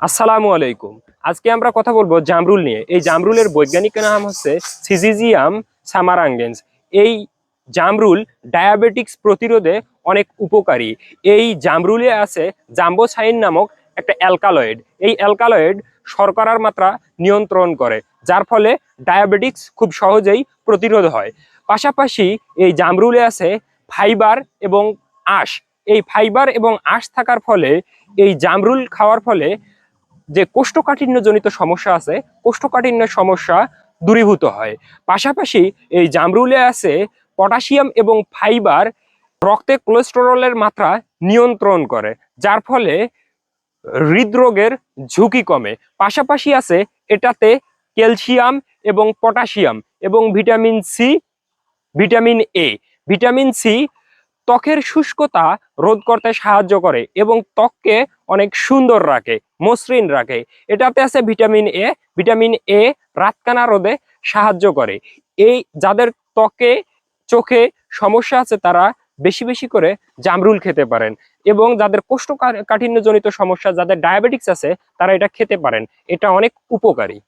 আসসালামু আলাইকুম। আজকে আমরা কথা বলবো জামরুল নিয়ে। এই জামরুলের বৈজ্ঞানিক নাম হচ্ছে সিজিজিয়াম সামারাঙ্গেন্স। এই জামরুল ডায়াবেটিক্স প্রতিরোধে অনেক উপকারী। এই জামরুলে আছে জাম্বোসাইন নামক একটা অ্যালকালয়েড। এই অ্যালকালয়েড শর্করার মাত্রা নিয়ন্ত্রণ করে, যার ফলে ডায়াবেটিক্স খুব সহজেই প্রতিরোধ হয়। পাশাপাশি এই জামরুলে আছে ফাইবার এবং আঁশ। এই ফাইবার এবং আঁশ থাকার ফলে এই জামরুল খাওয়ার ফলে যে কোষ্ঠকাঠিন্যজনিত সমস্যা আছে, কোষ্ঠকাঠিন্যের সমস্যা দূরীভূত হয়। পাশাপাশি এই জামরুলে আছে পটাশিয়াম এবং ফাইবার, রক্তে কোলেস্টেরলের মাত্রা নিয়ন্ত্রণ করে, যার ফলে হৃদরোগের ঝুঁকি কমে। পাশাপাশি আছে এটাতে ক্যালসিয়াম এবং পটাশিয়াম এবং vitamin C, vitamin A. Vitamin C ত্বকের শুষ্কতা রোধ করতে সাহায্য করে এবং ত্বককে অনেক সুন্দর রাখে, মসৃণ রাখে। এটাতে আছে ভিটামিন এ। ভিটামিন এ রাতকানা রোধে সাহায্য করে। এই যাদের ত্বকে চোখে সমস্যা আছে তারা বেশি বেশি করে জামরুল খেতে পারেন, এবং যাদের কোষ্ঠকাঠিন্যজনিত সমস্যা, যাদের ডায়াবেটিক্স আছে, তারা এটা খেতে পারেন। এটা অনেক উপকারী।